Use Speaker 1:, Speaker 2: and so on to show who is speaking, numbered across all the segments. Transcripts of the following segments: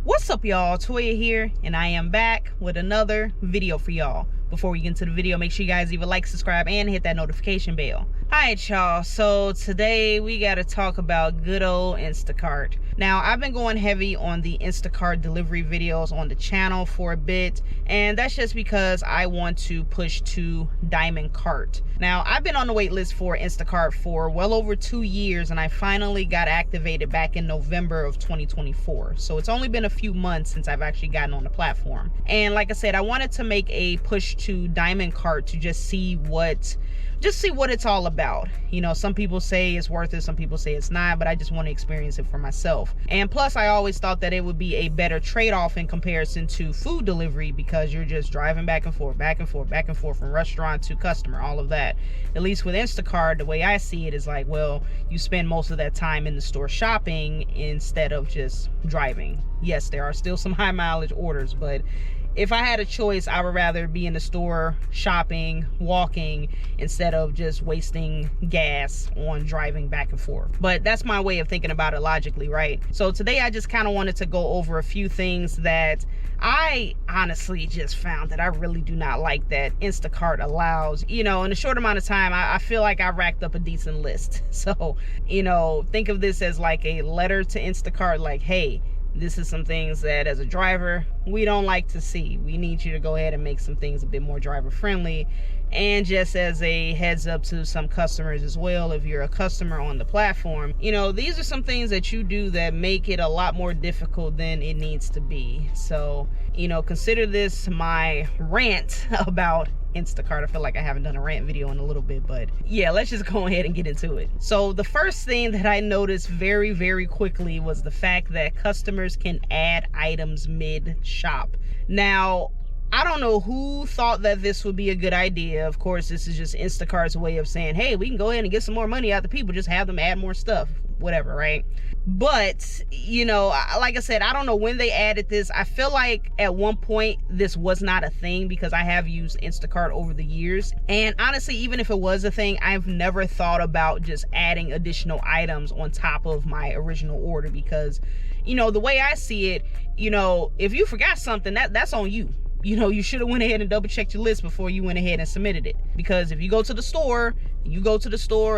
Speaker 1: What's up, y'all? Toya here, and I am back with another video for y'all. Before we get into the video, make sure you guys either like, subscribe, and hit that notification bell. Alright, y'all, so today we gotta talk about good old Instacart. Now, I've been going heavy on the Instacart delivery videos on the channel for a bit, and that's just because I want to push to Diamond Cart. Now, I've been on the wait list for Instacart for well over 2 years, and I finally got activated back in November of 2024. So it's only been a few months since I've actually gotten on the platform. And like I said, I wanted to make a push to Diamond Cart to just see what it's all about. You know, some people say it's worth it, some people say it's not, but I just want to experience it for myself. And plus, I always thought that it would be a better trade-off in comparison to food delivery, because you're just driving back and forth from restaurant to customer, all of that. At least with Instacart, the way I see it is like, well, you spend most of that time in the store shopping instead of just driving. Yes, there are still some high mileage orders, but if I had a choice, I would rather be in the store shopping, walking, instead of just wasting gas on driving back and forth. But that's my way of thinking about it logically, right? So today I just kind of wanted to go over a few things that I honestly just found that I really do not like that Instacart allows. You know, in a short amount of time, I feel like I racked up a decent list. So, you know, think of this as like a letter to Instacart, like, hey, this is some things that as a driver we don't like to see. We need you to go ahead and make some things a bit more driver friendly. And just as a heads up to some customers as well, if you're a customer on the platform, you know, these are some things that you do that make it a lot more difficult than it needs to be. So, you know, consider this my rant about Instacart. I feel like I haven't done a rant video in a little bit, but yeah, let's just go ahead and get into it. So the first thing that I noticed very, very quickly was the fact that customers can add items mid-shop. Now, I don't know who thought that this would be a good idea. Of course, this is just Instacart's way of saying, hey, we can go ahead and get some more money out the people, just have them add more stuff, whatever, right? But, you know, like I said, I don't know when they added this. I feel like at one point this was not a thing, because I have used Instacart over the years. And honestly, even if it was a thing, I've never thought about just adding additional items on top of my original order, because, you know, the way I see it, you know, if you forgot something, that's on you. You know, you should have went ahead and double checked your list before you went ahead and submitted it. Because if you go to the store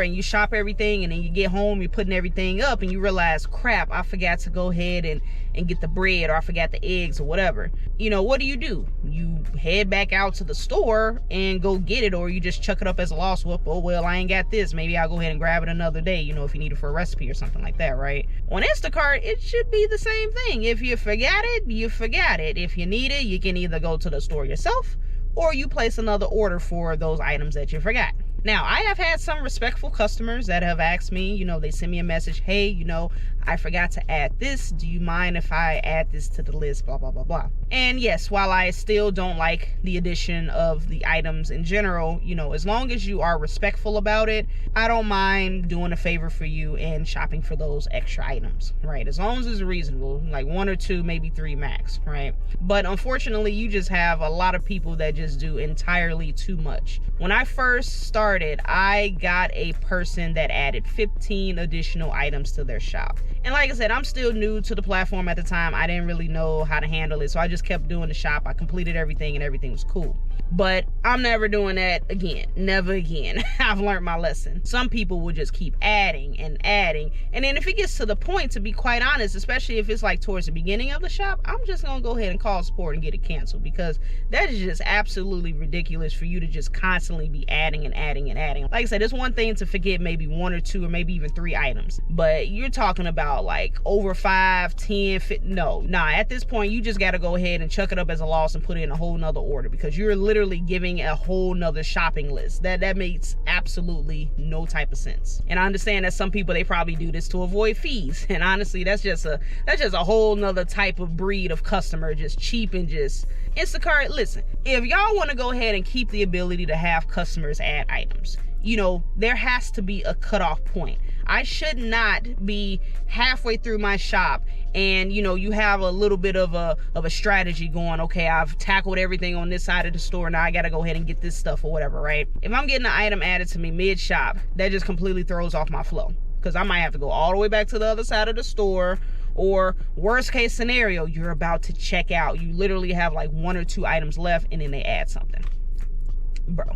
Speaker 1: and you shop everything, and then you get home, you're putting everything up, and you realize, crap, I forgot to go ahead and get the bread, or I forgot the eggs, or whatever. You know, what do? You head back out to the store and go get it, or you just chuck it up as a loss. Oh, well, I ain't got this. Maybe I'll go ahead and grab it another day, you know, if you need it for a recipe or something like that, right? On Instacart, it should be the same thing. If you forgot it, you forgot it. If you need it, you can either go to the store yourself, or you place another order for those items that you forgot. Now, I have had some respectful customers that have asked me, you know, they send me a message, hey, you know, I forgot to add this. Do you mind if I add this to the list, blah, blah, blah, blah. And yes, while I still don't like the addition of the items in general, you know, as long as you are respectful about it, I don't mind doing a favor for you and shopping for those extra items, right? As long as it's reasonable, like 1 or 2, maybe 3 max, right? But unfortunately, you just have a lot of people that just do entirely too much. When I first started, I got a person that added 15 additional items to their shop. And like I said, I'm still new to the platform at the time. I didn't really know how to handle it, so I just kept doing the shop. I completed everything and everything was cool. But I'm never doing that again. Never again. I've learned my lesson. Some people will just keep adding and adding. And then if it gets to the point, to be quite honest, especially if it's like towards the beginning of the shop, I'm just going to go ahead and call support and get it canceled, because that is just absolutely ridiculous for you to just constantly be adding and adding and adding. Like I said, it's one thing to forget maybe 1 or 2 or maybe even 3 items, but you're talking about like over 5, 10, 15. Nah, at this point, you just got to go ahead and chuck it up as a loss and put it in a whole nother order, because you're literally giving a whole nother shopping list. That makes absolutely no type of sense. And I understand that some people, they probably do this to avoid fees. And honestly, that's just a whole nother type of breed of customer, just cheap and just Instacart. Listen, if y'all want to go ahead and keep the ability to have customers add items, you know, there has to be a cutoff point. I should not be halfway through my shop and, you know, you have a little bit of a strategy going, okay, I've tackled everything on this side of the store, now I gotta go ahead and get this stuff or whatever, right? If I'm getting an item added to me mid-shop, that just completely throws off my flow, because I might have to go all the way back to the other side of the store, Or worst case scenario, you're about to check out. You literally have like 1 or 2 items left, and then they add something. Bro.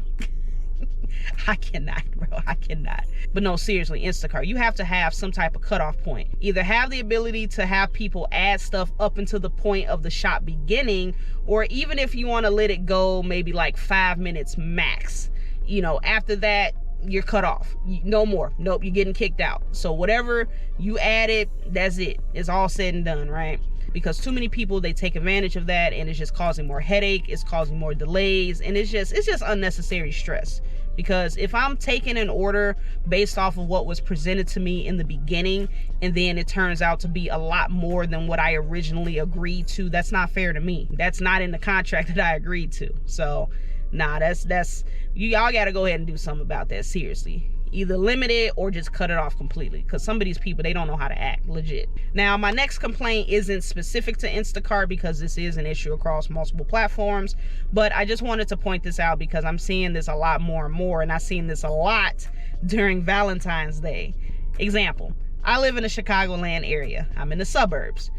Speaker 1: I cannot, bro. I cannot. But no, seriously, Instacart, you have to have some type of cutoff point. Either have the ability to have people add stuff up until the point of the shop beginning, or even if you want to let it go maybe like 5 minutes max. You know, after that, you're cut off. No more. Nope, you're getting kicked out. So whatever you added, that's it. It's all said and done, right? Because too many people, they take advantage of that, and it's just causing more headache, it's causing more delays, and it's just unnecessary stress. Because if I'm taking an order based off of what was presented to me in the beginning, and then it turns out to be a lot more than what I originally agreed to, that's not fair to me. That's not in the contract that I agreed to. So nah, that's y'all gotta go ahead and do something about that, seriously. Either limit it or just cut it off completely, because some of these people, they don't know how to act, legit. Now, my next complaint isn't specific to Instacart, because this is an issue across multiple platforms, but I just wanted to point this out because I'm seeing this a lot more and more, and I've seen this a lot during Valentine's Day. Example, I live in the Chicagoland area. I'm in the suburbs.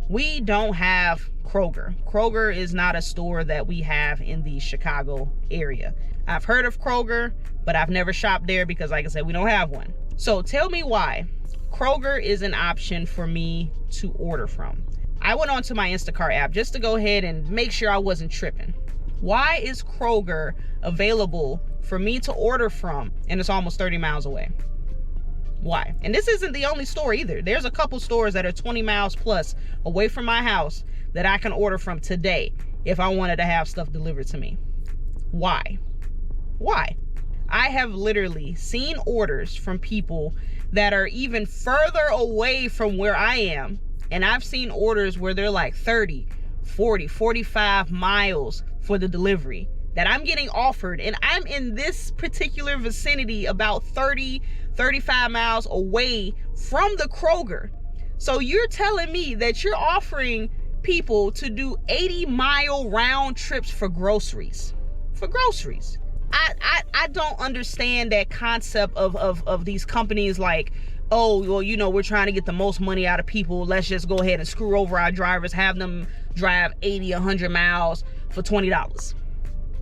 Speaker 1: We don't have Kroger. Kroger is not a store that we have in the Chicago area. I've heard of Kroger, but I've never shopped there because, like I said, we don't have one. So tell me why Kroger is an option for me to order from. I went onto my Instacart app just to go ahead and make sure I wasn't tripping. Why is Kroger available for me to order from, and it's almost 30 miles away? Why? And this isn't the only store either. There's a couple stores that are 20 miles plus away from my house that I can order from today if I wanted to have stuff delivered to me. Why? Why? I have literally seen orders from people that are even further away from where I am, and I've seen orders where they're like 30, 40, 45 miles for the delivery that I'm getting offered, and I'm in this particular vicinity about 30, 35 miles away from the Kroger. So you're telling me that you're offering people to do 80-mile round trips for groceries? For groceries. I don't understand that concept of these companies like, oh, well, you know, we're trying to get the most money out of people. Let's just go ahead and screw over our drivers, have them drive 80, 100 miles for $20.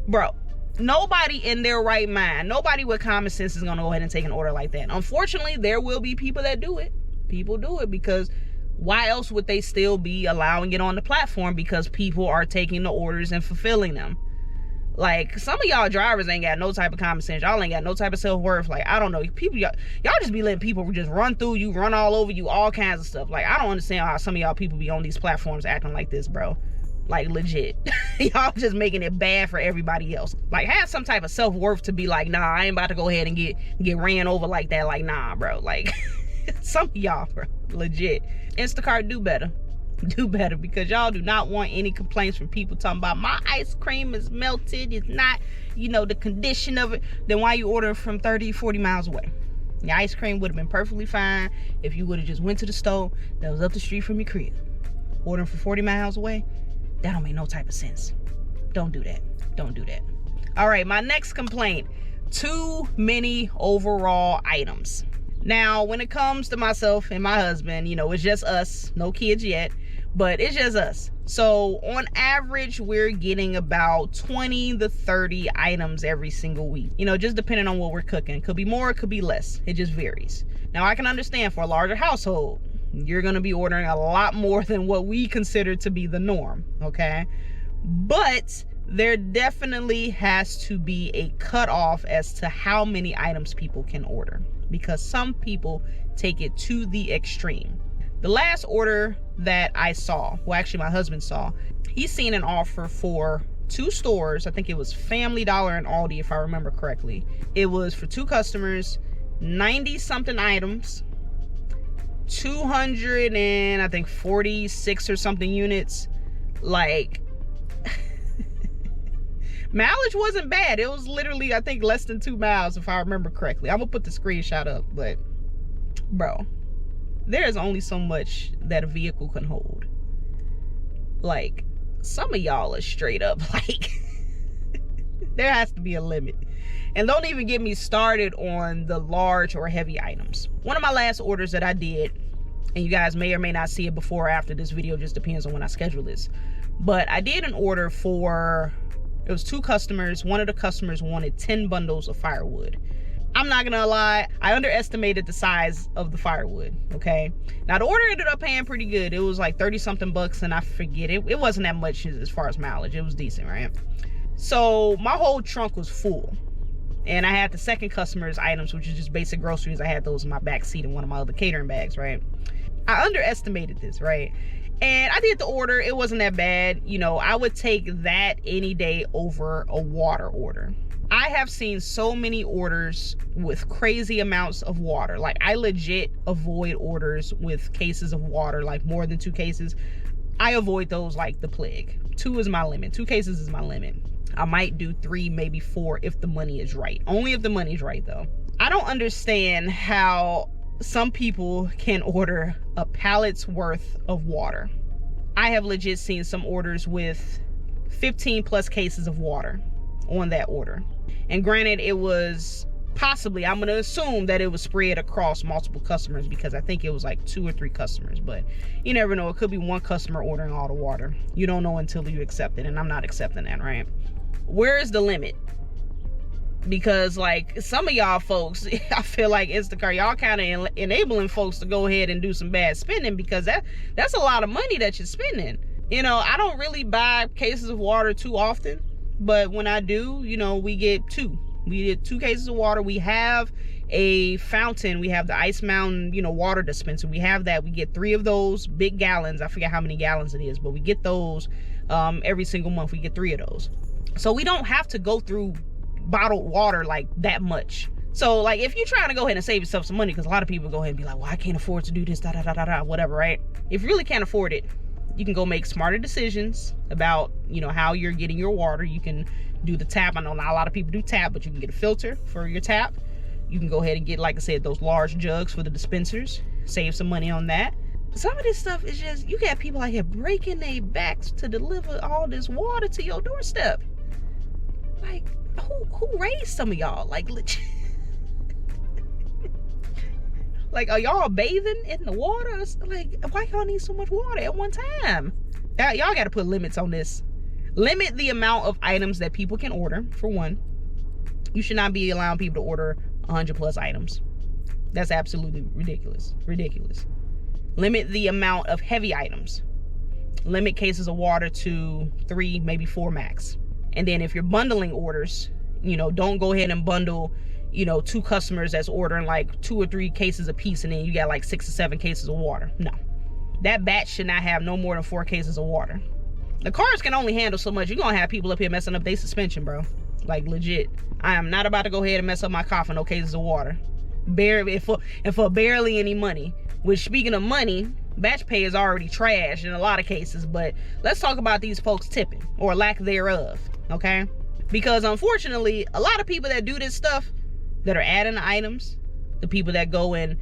Speaker 1: Bro, nobody in their right mind, nobody with common sense is going to go ahead and take an order like that. Unfortunately, there will be people that do it. People do it because why else would they still be allowing it on the platform? Because people are taking the orders and fulfilling them. Like, some of y'all drivers ain't got no type of common sense. Y'all ain't got no type of self-worth. Like, I don't know. People, y'all just be letting people just run through you, run all over you, all kinds of stuff. Like, I don't understand how some of y'all people be on these platforms acting like this, bro. Like, legit. Y'all just making it bad for everybody else. Like, have some type of self-worth to be like, nah, I ain't about to go ahead and get ran over like that. Like, nah, bro. Like, some of y'all, bro. Legit. Instacart, do better. Do better, because y'all do not want any complaints from people talking about my ice cream is melted, it's not, you know, the condition of it. Then why you ordering from 30, 40 miles away? Your ice cream would have been perfectly fine if you would have just went to the store that was up the street from your crib. Ordering from 40 miles away, that don't make no type of sense. Don't do that. Don't do that. All right, my next complaint, too many overall items. Now, when it comes to myself and my husband, you know, it's just us, no kids yet, but it's just us. So on average, we're getting about 20 to 30 items every single week, you know, just depending on what we're cooking. It could be more, it could be less. It just varies. Now, I can understand for a larger household, you're going to be ordering a lot more than what we consider to be the norm, okay? But there definitely has to be a cutoff as to how many items people can order, because some people take it to the extreme. The last order that I saw, well, actually my husband saw, he's seen an offer for 2 stores. I think it was Family Dollar and Aldi, if I remember correctly. It was for 2 customers, 90 something items, 246 or something units. Like, mileage wasn't bad. It was literally, I think, less than 2 miles, if I remember correctly. I'm gonna put the screenshot up, but bro, there is only so much that a vehicle can hold. Like, some of y'all are straight up like there has to be a limit. And don't even get me started on the large or heavy items. One of my last orders that I did, And you guys may or may not see it before or after this video, just depends on when I schedule this. But I did an order for, it was 2 customers. One of the customers wanted 10 bundles of firewood. I'm not gonna lie, I underestimated the size of the firewood, okay? Now the order ended up paying pretty good. It was like 30 something bucks, and I forget it. It wasn't that much as far as mileage. It was decent, right? So my whole trunk was full. And I had the second customer's items, which is just basic groceries. I had those in my back seat in one of my other catering bags, right? I underestimated this, right? And I did the order. It wasn't that bad. You know, I would take that any day over a water order. I have seen so many orders with crazy amounts of water. Like, I legit avoid orders with cases of water, like more than 2 cases. I avoid those like the plague. 2 is my limit. 2 cases is my limit. I might do 3, maybe 4 if the money is right. Only if the money's right, though. I don't understand how some people can order a pallet's worth of water. I have legit seen some orders with 15 plus cases of water on that order. And granted, it was possibly, I'm going to assume that it was spread across multiple customers, because I think it was like 2 or 3 customers, but you never know. It could be one customer ordering all the water. You don't know until you accept it, and I'm not accepting that, right? Where is the limit? Because like some of y'all folks, I feel like Instacart, y'all kind of enabling folks to go ahead and do some bad spending, because that's a lot of money that you're spending. You know, I don't really buy cases of water too often, but when I do, you know, we get 2. We get 2 cases of water. We have a fountain. We have the Ice Mountain, you know, water dispenser. We have that. We get 3 of those big gallons. I forget how many gallons it is, but we get those every single month. We get 3 of those. So we don't have to go through bottled water like that much. So like, if you're trying to go ahead and save yourself some money, because a lot of people go ahead and be like, well, I can't afford to do this, whatever, right? If you really can't afford it, you can go make smarter decisions about, you know, how you're getting your water. You can do the tap. I know not a lot of people do tap, but you can get a filter for your tap. You can go ahead and get, like I said, those large jugs for the dispensers. Save some money on that. Some of this stuff is just, you got people out here breaking their backs to deliver all this water to your doorstep. Like, who raised some of y'all? Like, legit. Like, are y'all bathing in the water? Like, why y'all need so much water at one time? Y'all got to put limits on this. Limit the amount of items that people can order, for one. You should not be allowing people to order 100 plus items. That's absolutely ridiculous. Ridiculous. Limit the amount of heavy items. Limit cases of water to 3, maybe 4 max. And then if you're bundling orders, you know, don't go ahead and bundle, you know, 2 customers that's ordering like 2 or 3 cases a piece, and then you got like 6 or 7 cases of water. No, that batch should not have no more than 4 cases of water. The cars can only handle so much. You're gonna have people up here messing up their suspension, bro. Like, legit. I am not about to go ahead and mess up my car for no cases of water. Barely, for barely any money. Which, speaking of money, batch pay is already trash in a lot of cases, but let's talk about these folks tipping, or lack thereof, okay? Because unfortunately, a lot of people that do this stuff, that are adding the items, the people that go and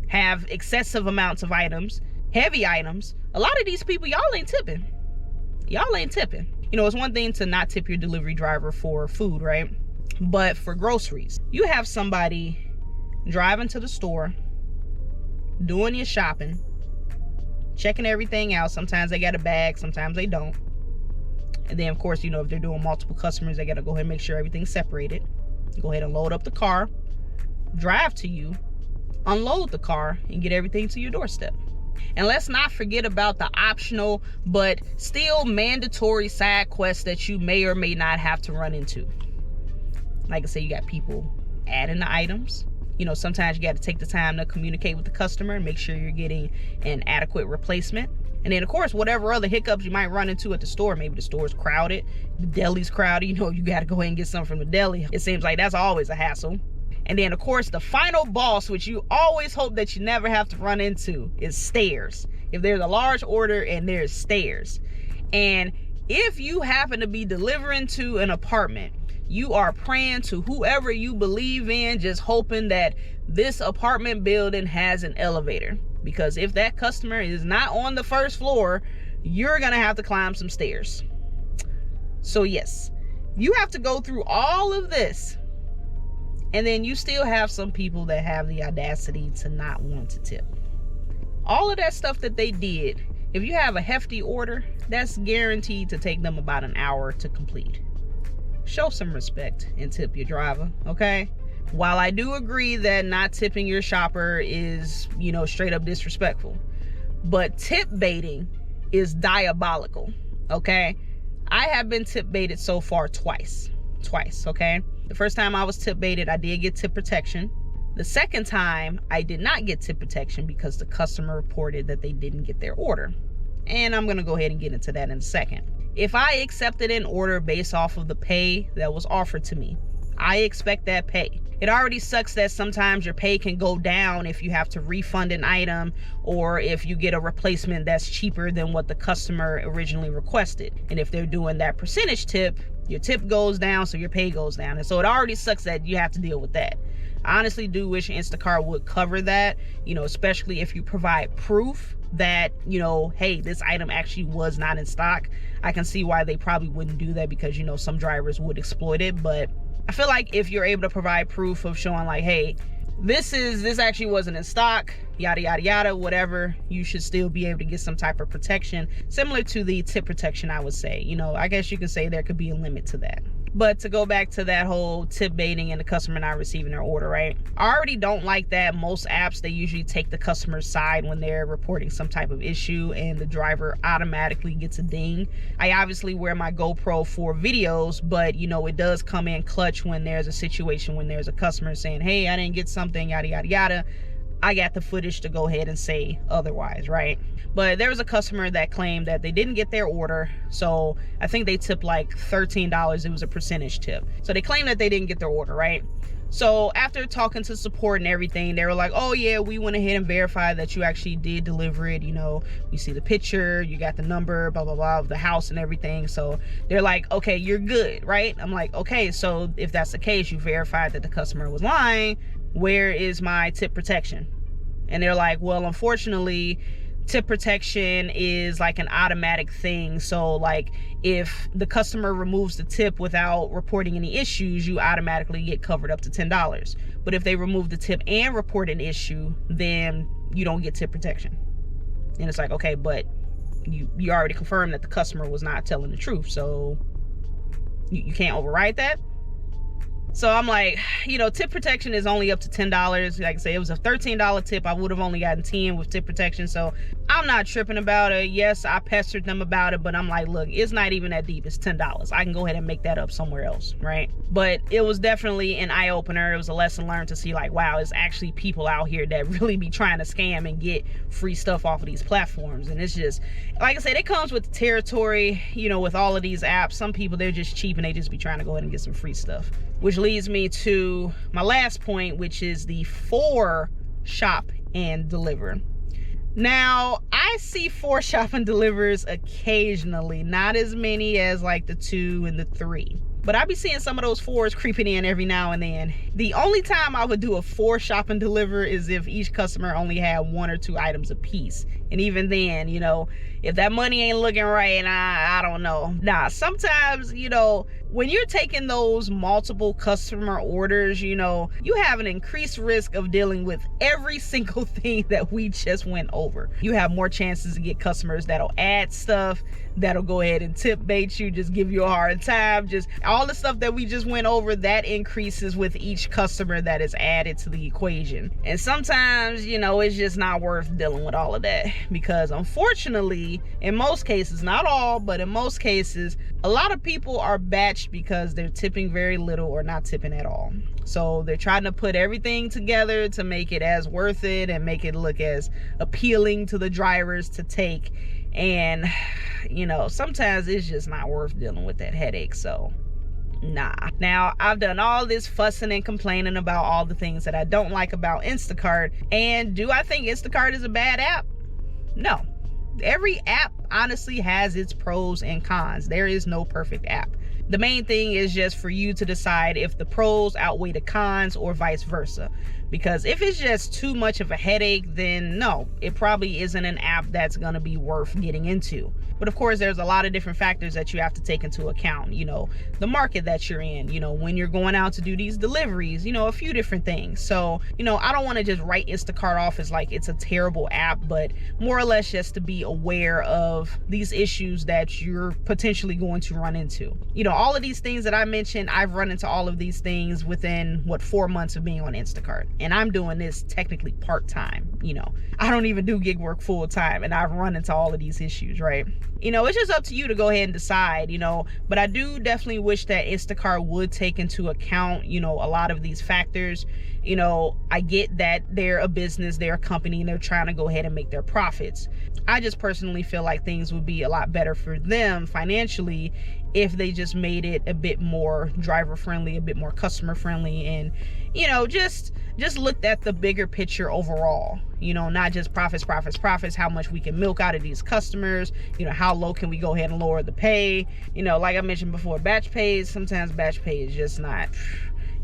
Speaker 1: have excessive amounts of items, heavy items, a lot of these people, y'all ain't tipping. Y'all ain't tipping. You know, it's one thing to not tip your delivery driver for food, right? But for groceries, you have somebody driving to the store, doing your shopping, checking everything out. Sometimes they got a bag, sometimes they don't. And then, of course, you know, if they're doing multiple customers, they got to go ahead and make sure everything's separated. Go ahead and load up the car, drive to you, unload the car, and get everything to your doorstep. And let's not forget about the optional but still mandatory side quests that you may or may not have to run into. Like I said, you got people adding the items. You know, sometimes you got to take the time to communicate with the customer and make sure you're getting an adequate replacement. And then, of course, whatever other hiccups you might run into at the store. Maybe the store's crowded, the deli's crowded. You know, you got to go ahead and get something from the deli. It seems like that's always a hassle. And then, of course, the final boss, which you always hope that you never have to run into, is stairs. If there's a large order and there's stairs. And if you happen to be delivering to an apartment, you are praying to whoever you believe in, just hoping that this apartment building has an elevator. Because if that customer is not on the first floor, you're going to have to climb some stairs. So yes, you have to go through all of this. And then you still have some people that have the audacity to not want to tip. All of that stuff that they did, if you have a hefty order, that's guaranteed to take them about an hour to complete. Show some respect and tip your driver, okay? While I do agree that not tipping your shopper is, straight up disrespectful, but tip baiting is diabolical, okay? I have been tip baited so far twice, okay? The first time I was tip baited, I did get tip protection. The second time, I did not get tip protection because the customer reported that they didn't get their order. And I'm gonna go ahead and get into that in a second. If I accepted an order based off of the pay that was offered to me, I expect that pay. It already sucks that sometimes your pay can go down if you have to refund an item or if you get a replacement that's cheaper than what the customer originally requested. And if they're doing that percentage tip, your tip goes down, so your pay goes down. And so it already sucks that you have to deal with that. I honestly do wish Instacart would cover that, especially if you provide proof that, hey, this item actually was not in stock. I can see why they probably wouldn't do that because, some drivers would exploit it. But I feel like if you're able to provide proof of showing like, hey, this actually wasn't in stock, yada, yada, yada, whatever, you should still be able to get some type of protection similar to the tip protection, I would say. I guess you could say there could be a limit to that. But to go back to that whole tip baiting and the customer not receiving their order, right? I already don't like that. Most apps, they usually take the customer's side when they're reporting some type of issue and the driver automatically gets a ding. I obviously wear my GoPro for videos, but it does come in clutch when there's a situation when there's a customer saying, hey, I didn't get something, yada, yada, yada. I got the footage to go ahead and say otherwise, right? But there was a customer that claimed that they didn't get their order. So I think they tipped like $13. It was a percentage tip. So they claimed that they didn't get their order, right? So after talking to support and everything, they were like, oh yeah, we went ahead and verified that you actually did deliver it. We see the picture, you got the number, blah, blah, blah, of the house and everything. So they're like, okay, you're good, right? I'm like, okay, so if that's the case, you verified that the customer was lying. Where is my tip protection? And they're like, well, unfortunately, tip protection is like an automatic thing. So like if the customer removes the tip without reporting any issues, you automatically get covered up to $10. But if they remove the tip and report an issue, then you don't get tip protection. And it's like, okay, but you already confirmed that the customer was not telling the truth. So you can't override that. So I'm like, tip protection is only up to $10. Like I say, it was a $13 tip. I would have only gotten 10 with tip protection. So I'm not tripping about it. Yes, I pestered them about it, but I'm like, look, it's not even that deep. It's $10. I can go ahead and make that up somewhere else, right? But it was definitely an eye opener. It was a lesson learned to see like, wow, it's actually people out here that really be trying to scam and get free stuff off of these platforms. And it's just, like I said, it comes with the territory, with all of these apps. Some people, they're just cheap and they just be trying to go ahead and get some free stuff. Which leads me to my last point, which is the 4 shop and deliver. Now, I see 4 shop and delivers occasionally, not as many as like the 2 and the 3. But I be seeing some of those 4s creeping in every now and then. The only time I would do a 4 shop and deliver is if each customer only had 1 or 2 items a piece. And even then, if that money ain't looking right, I don't know. Nah, sometimes, when you're taking those multiple customer orders, you have an increased risk of dealing with every single thing that we just went over. You have more chances to get customers that'll add stuff, that'll go ahead and tip bait you, just give you a hard time. Just all the stuff that we just went over, that increases with each customer that is added to the equation. And sometimes, it's just not worth dealing with all of that, because unfortunately, in most cases, not all, but in most cases, a lot of people are batched because they're tipping very little or not tipping at all. So they're trying to put everything together to make it as worth it and make it look as appealing to the drivers to take. And sometimes it's just not worth dealing with that headache. So nah. Now, I've done all this fussing and complaining about all the things that I don't like about Instacart. And do I think Instacart is a bad app? No. Every app honestly has its pros and cons. There is no perfect app. The main thing is just for you to decide if the pros outweigh the cons or vice versa. Because if it's just too much of a headache, then no, it probably isn't an app that's going to be worth getting into. But of course, there's a lot of different factors that you have to take into account. You know, the market that you're in, you know, when you're going out to do these deliveries, you know, a few different things. So, you know, I don't want to just write Instacart off as like it's a terrible app, but more or less just to be aware of these issues that you're potentially going to run into. You know, all of these things that I mentioned, I've run into all of these things within 4 months of being on Instacart. And I'm doing this technically part-time. You know, I don't even do gig work full-time, and I've run into all of these issues, right? You know, it's just up to you to go ahead and decide, you know, but I do definitely wish that Instacart would take into account, you know, a lot of these factors. You know, I get that they're a business, they're a company, and they're trying to go ahead and make their profits. I just personally feel like things would be a lot better for them financially if they just made it a bit more driver friendly, a bit more customer friendly, and, you know, just looked at the bigger picture overall. You know, not just profits, how much we can milk out of these customers, you know, how low can we go ahead and lower the pay. You know, like I mentioned before, batch pays, sometimes batch pay is just not.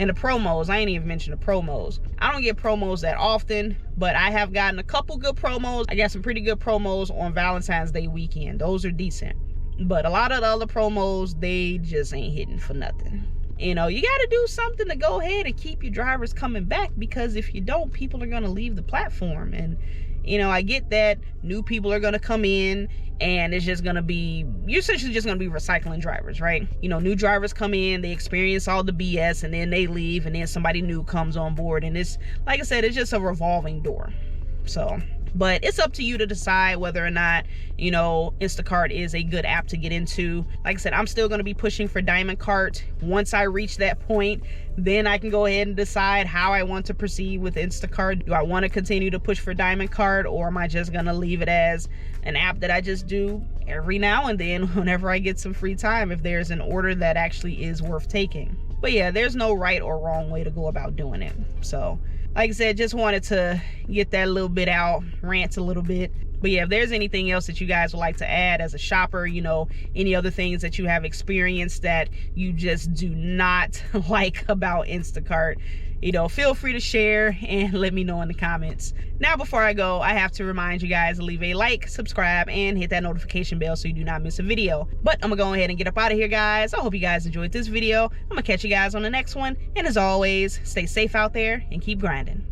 Speaker 1: And the promos, I ain't even mentioned the promos. I don't get promos that often, but I have gotten a couple good promos. I got some pretty good promos on Valentine's Day weekend. Those are decent. But a lot of the other promos, they just ain't hitting for nothing. You know, you got to do something to go ahead and keep your drivers coming back, because if you don't, people are going to leave the platform. And, you know, I get that new people are going to come in, and it's just going to be, you're essentially just going to be recycling drivers, right? You know, new drivers come in, they experience all the BS, and then they leave, and then somebody new comes on board. And it's, like I said, it's just a revolving door. So, but it's up to you to decide whether or not, you know, Instacart is a good app to get into. Like I said, I'm still going to be pushing for Diamond Cart. Once I reach that point, then I can go ahead and decide how I want to proceed with Instacart. Do I want to continue to push for Diamond Cart, or am I just going to leave it as an app that I just do every now and then whenever I get some free time, if there's an order that actually is worth taking? But yeah, there's no right or wrong way to go about doing it. So, like I said, just wanted to get that little bit out, rant a little bit. But yeah, if there's anything else that you guys would like to add as a shopper, you know, any other things that you have experienced that you just do not like about Instacart, you know, feel free to share and let me know in the comments. Now, before I go, I have to remind you guys to leave a like, subscribe, and hit that notification bell so you do not miss a video. But I'm gonna go ahead and get up out of here, guys. I hope you guys enjoyed this video. I'm gonna catch you guys on the next one. And as always, stay safe out there and keep grinding.